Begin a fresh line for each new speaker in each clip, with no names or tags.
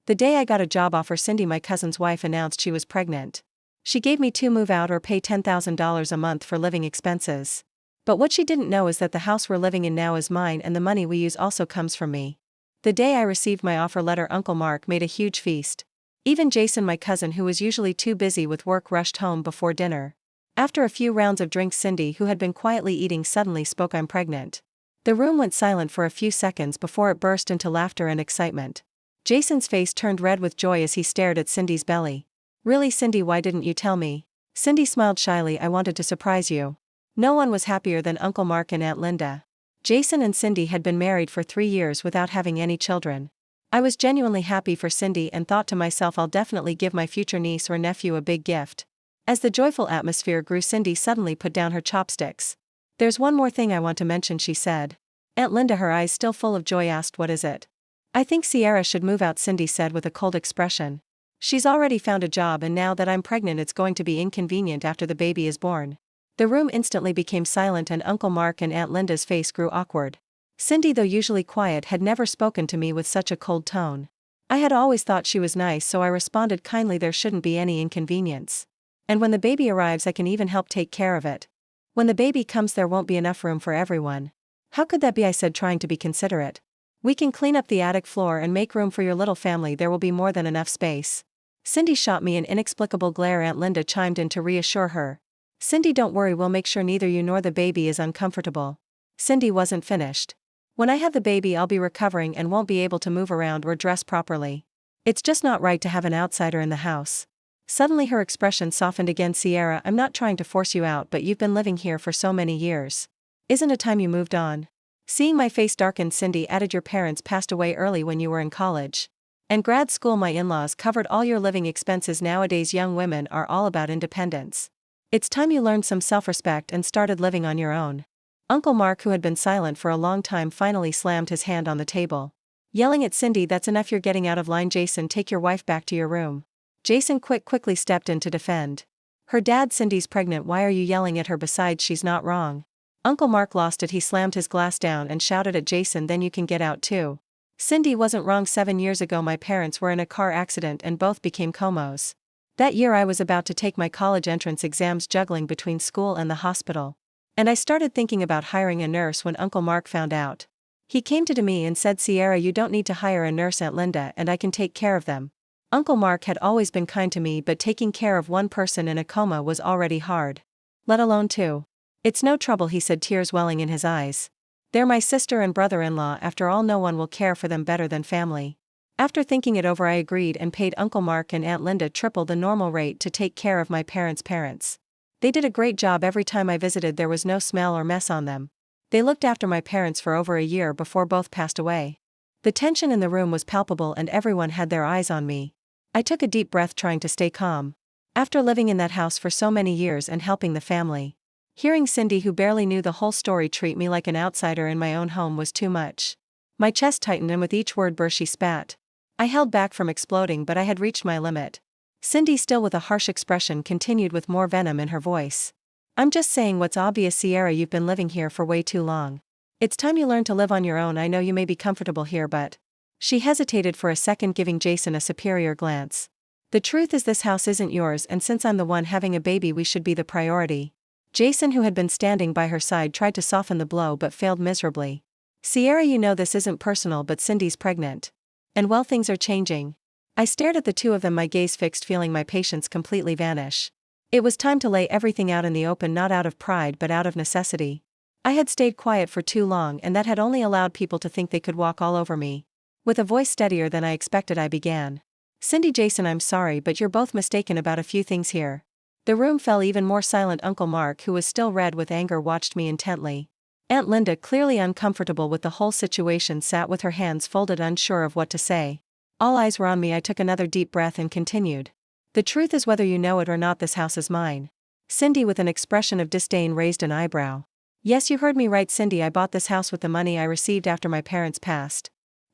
The day I got a job offer, Cindy, my cousin's wife, announced she was pregnant. She gave me to move out or pay $10,000 a month for living expenses. But what she didn't know is that the house we're living in now is mine and the money we use also comes from me. The day I received my offer letter, Uncle Mark made a huge feast. Even Jason, my cousin, who was usually too busy with work, rushed home before dinner. After a few rounds of drinks, Cindy, who had been quietly eating, suddenly spoke. "I'm pregnant." The room went silent for a few seconds before it burst into laughter and excitement. Jason's face turned red with joy as he stared at Cindy's belly. "Really, Cindy, why didn't you tell me?" Cindy smiled shyly. "I wanted to surprise you." No one was happier than Uncle Mark and Aunt Linda. Jason and Cindy had been married for 3 years without having any children. I was genuinely happy for Cindy and thought to myself, I'll definitely give my future niece or nephew a big gift. As the joyful atmosphere grew, Cindy suddenly put down her chopsticks. "There's one more thing I want to mention," she said. Aunt Linda, her eyes still full of joy, asked, "What is it?" "I think Sierra should move out," Cindy said with a cold expression. "She's already found a job, and now that I'm pregnant it's going to be inconvenient after the baby is born." The room instantly became silent and Uncle Mark and Aunt Linda's face grew awkward. Cindy, though usually quiet, had never spoken to me with such a cold tone. I had always thought she was nice, so I responded kindly, "There shouldn't be any inconvenience. And when the baby arrives I can even help take care of it. When the baby comes there won't be enough room for everyone." "How could that be?" I said, trying to be considerate. "We can clean up the attic floor and make room for your little family. There will be more than enough space." Cindy shot me an inexplicable glare. Aunt Linda chimed in to reassure her. "Cindy, don't worry, we'll make sure neither you nor the baby is uncomfortable." Cindy wasn't finished. "When I have the baby I'll be recovering and won't be able to move around or dress properly. It's just not right to have an outsider in the house." Suddenly her expression softened again. "Sierra, I'm not trying to force you out, but you've been living here for so many years. Isn't it time you moved on?" Seeing my face darken, Cindy added, "Your parents passed away early when you were in college. And grad school, my in-laws covered all your living expenses. Nowadays young women are all about independence. It's time you learned some self-respect and started living on your own." Uncle Mark, who had been silent for a long time, finally slammed his hand on the table, yelling at Cindy, "That's enough, you're getting out of line. Jason, take your wife back to your room." Jason quickly stepped in to defend. "Her dad, Cindy's pregnant. Why are you yelling at her? Besides, she's not wrong." Uncle Mark lost it. He slammed his glass down and shouted at Jason, "Then you can get out too. Cindy wasn't wrong. 7 years ago my parents were in a car accident and both became comos. That year I was about to take my college entrance exams, juggling between school and the hospital. And I started thinking about hiring a nurse when Uncle Mark found out. He came to me and said, 'Sierra, you don't need to hire a nurse, Aunt Linda and I can take care of them.' Uncle Mark had always been kind to me, but taking care of one person in a coma was already hard. Let alone 2. It's no trouble," he said, tears welling in his eyes. "They're my sister and brother-in-law. After all, no one will care for them better than family." After thinking it over, I agreed and paid Uncle Mark and Aunt Linda triple the normal rate to take care of my parents. They did a great job. Every time I visited there was no smell or mess on them. They looked after my parents for over a year before both passed away. The tension in the room was palpable and everyone had their eyes on me. I took a deep breath, trying to stay calm. After living in that house for so many years and helping the family, hearing Cindy, who barely knew the whole story, treat me like an outsider in my own home was too much. My chest tightened and with each word burst she spat. I held back from exploding, but I had reached my limit. Cindy, still with a harsh expression, continued with more venom in her voice. "I'm just saying what's obvious, Sierra. You've been living here for way too long. It's time you learn to live on your own. I know you may be comfortable here, but..." She hesitated for a second, giving Jason a superior glance. "The truth is this house isn't yours, and since I'm the one having a baby we should be the priority." Jason, who had been standing by her side, tried to soften the blow but failed miserably. "Sierra, you know this isn't personal, but Cindy's pregnant. And well, things are changing." I stared at the two of them, my gaze fixed, feeling my patience completely vanish. It was time to lay everything out in the open, not out of pride but out of necessity. I had stayed quiet for too long, and that had only allowed people to think they could walk all over me. With a voice steadier than I expected, I began. "Cindy, Jason, I'm sorry, but you're both mistaken about a few things here." The room fell even more silent. Uncle Mark, who was still red with anger, watched me intently. Aunt Linda, clearly uncomfortable with the whole situation, sat with her hands folded, unsure of what to say. All eyes were on me. I took another deep breath and continued. "The truth is, whether you know it or not, this house is mine." Cindy, with an expression of disdain, raised an eyebrow. "Yes, you heard me right, Cindy. I bought this house with the money I received after my parents passed.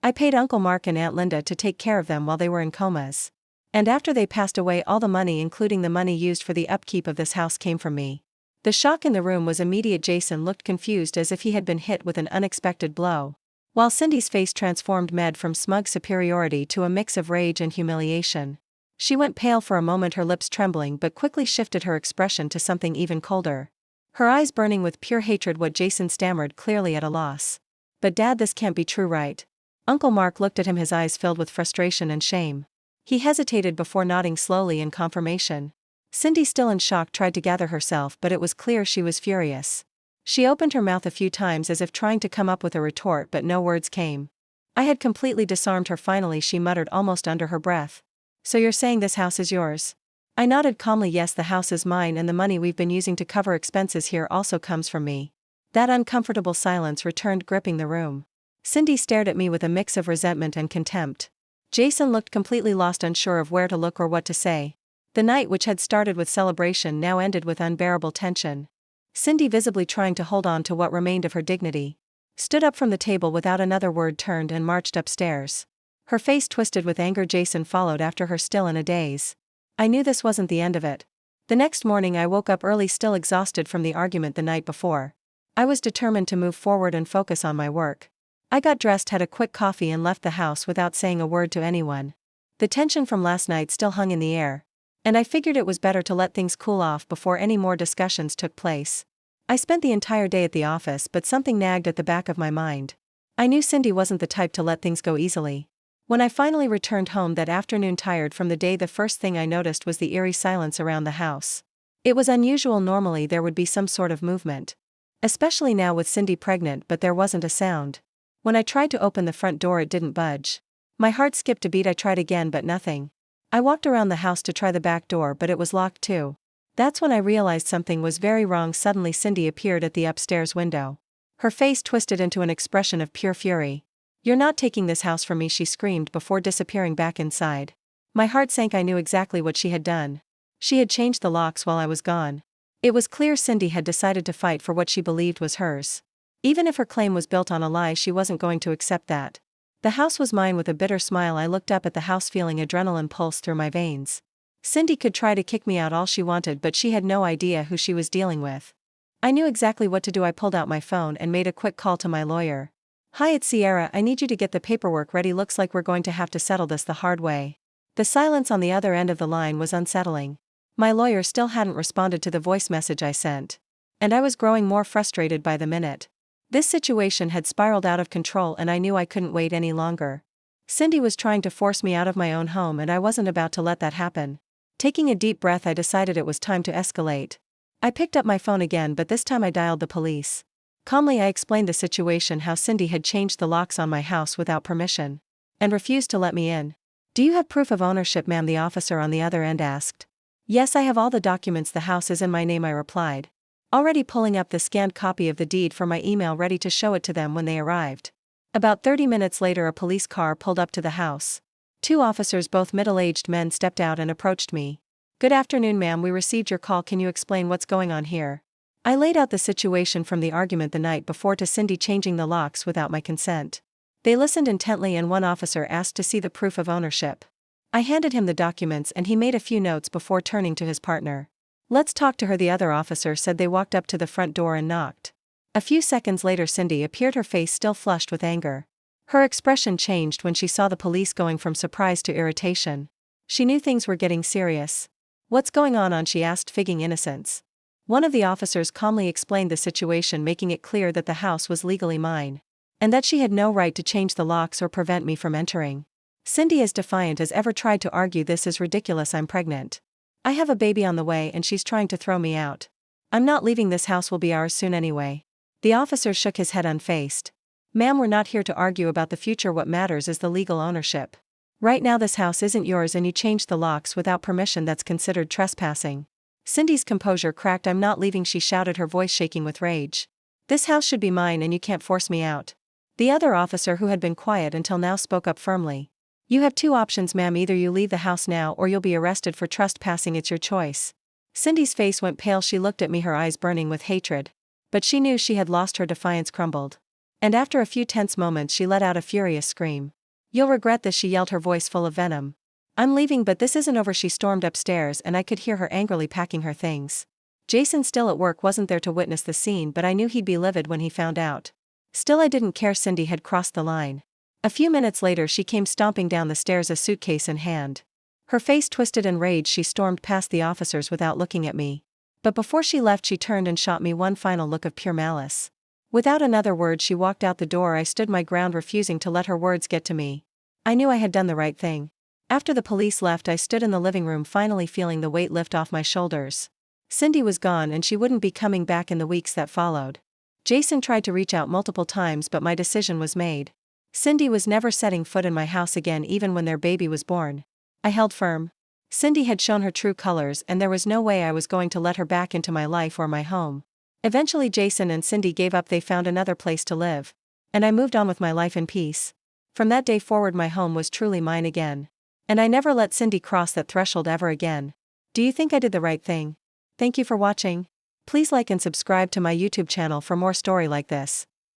I paid Uncle Mark and Aunt Linda to take care of them while they were in comas. And after they passed away, all the money, including the money used for the upkeep of this house, came from me." The shock in the room was immediate. Jason looked confused, as if he had been hit with an unexpected blow. while Cindy's face transformed from smug superiority to a mix of rage and humiliation. She went pale for a moment, her lips trembling, but quickly shifted her expression to something even colder. Her eyes burning with pure hatred. What? Jason stammered, clearly at a loss. But Dad, this can't be true, right? Uncle Mark looked at him, his eyes filled with frustration and shame. He hesitated before nodding slowly in confirmation. Cindy, still in shock, tried to gather herself, but it was clear she was furious. She opened her mouth a few times as if trying to come up with a retort, but no words came. I had completely disarmed her. Finally, she muttered almost under her breath. So you're saying this house is yours? I nodded calmly. Yes, the house is mine, and the money we've been using to cover expenses here also comes from me. That uncomfortable silence returned, gripping the room. Cindy stared at me with a mix of resentment and contempt. Jason looked completely lost, unsure of where to look or what to say. The night, which had started with celebration, now ended with unbearable tension. Cindy, visibly trying to hold on to what remained of her dignity, stood up from the table without another word, turned and marched upstairs. Her face twisted with anger. Jason followed after her, still in a daze. I knew this wasn't the end of it. The next morning I woke up early, still exhausted from the argument the night before. I was determined to move forward and focus on my work. I got dressed, had a quick coffee, and left the house without saying a word to anyone. The tension from last night still hung in the air, and I figured it was better to let things cool off before any more discussions took place. I spent the entire day at the office, but something nagged at the back of my mind. I knew Cindy wasn't the type to let things go easily. When I finally returned home that afternoon, tired from the day, the first thing I noticed was the eerie silence around the house. It was unusual. Normally there would be some sort of movement, especially now with Cindy pregnant, but there wasn't a sound. When I tried to open the front door, it didn't budge. My heart skipped a beat. I tried again, but nothing. I walked around the house to try the back door, but it was locked too. That's when I realized something was very wrong. Suddenly Cindy appeared at the upstairs window. Her face twisted into an expression of pure fury. You're not taking this house from me, she screamed before disappearing back inside. My heart sank. I knew exactly what she had done. She had changed the locks while I was gone. It was clear Cindy had decided to fight for what she believed was hers. Even if her claim was built on a lie, she wasn't going to accept that. The house was mine. With a bitter smile, I looked up at the house, feeling adrenaline pulse through my veins. Cindy could try to kick me out all she wanted, but she had no idea who she was dealing with. I knew exactly what to do. I pulled out my phone and made a quick call to my lawyer. Hi, it's Sierra. I need you to get the paperwork ready. Looks like we're going to have to settle this the hard way. The silence on the other end of the line was unsettling. My lawyer still hadn't responded to the voice message I sent, and I was growing more frustrated by the minute. This situation had spiraled out of control, and I knew I couldn't wait any longer. Cindy was trying to force me out of my own home, and I wasn't about to let that happen. Taking a deep breath, I decided it was time to escalate. I picked up my phone again, but this time I dialed the police. Calmly I explained the situation, how Cindy had changed the locks on my house without permission, and refused to let me in. Do you have proof of ownership, ma'am? The officer on the other end asked. Yes, I have all the documents. The house is in my name, I replied, already pulling up the scanned copy of the deed from my email, ready to show it to them when they arrived. About 30 minutes later, a police car pulled up to the house. 2 officers, both middle-aged men, stepped out and approached me. Good afternoon, ma'am. We received your call. Can you explain what's going on here? I laid out the situation from the argument the night before to Cindy changing the locks without my consent. They listened intently, and one officer asked to see the proof of ownership. I handed him the documents, and he made a few notes before turning to his partner. Let's talk to her, the other officer said. They walked up to the front door and knocked. A few seconds later, Cindy appeared, her face still flushed with anger. Her expression changed when she saw the police, going from surprise to irritation. She knew things were getting serious. What's going on? She asked, faking innocence. One of the officers calmly explained the situation, making it clear that the house was legally mine, and that she had no right to change the locks or prevent me from entering. Cindy, as defiant as ever, tried to argue, this is ridiculous. I'm pregnant. I have a baby on the way, and she's trying to throw me out. I'm not leaving. This house will be ours soon anyway. The officer shook his head unfazed. Ma'am, we're not here to argue about the future. What matters is the legal ownership. Right now this house isn't yours, and you changed the locks without permission. That's considered trespassing. Cindy's composure cracked. I'm not leaving, she shouted, her voice shaking with rage. This house should be mine, and you can't force me out. The other officer, who had been quiet until now, spoke up firmly. You have 2 options, ma'am. Either you leave the house now or you'll be arrested for trespassing. It's your choice. Cindy's face went pale. She looked at me, her eyes burning with hatred. But she knew she had lost. Her defiance crumbled. And after a few tense moments, she let out a furious scream. You'll regret this, she yelled, her voice full of venom. I'm leaving, but this isn't over. She stormed upstairs, and I could hear her angrily packing her things. Jason, still at work, wasn't there to witness the scene, but I knew he'd be livid when he found out. Still, I didn't care. Cindy had crossed the line. A few minutes later, she came stomping down the stairs, a suitcase in hand. Her face twisted in rage, she stormed past the officers without looking at me. But before she left, she turned and shot me one final look of pure malice. Without another word, she walked out the door. I stood my ground, refusing to let her words get to me. I knew I had done the right thing. After the police left, I stood in the living room, finally feeling the weight lift off my shoulders. Cindy was gone, and she wouldn't be coming back in the weeks that followed. Jason tried to reach out multiple times, but my decision was made. Cindy was never setting foot in my house again, even when their baby was born. I held firm. Cindy had shown her true colors, and there was no way I was going to let her back into my life or my home. Eventually, Jason and Cindy gave up. They found another place to live. And I moved on with my life in peace. From that day forward, my home was truly mine again. And I never let Cindy cross that threshold ever again. Do you think I did the right thing? Thank you for watching. Please like and subscribe to my YouTube channel for more story like this.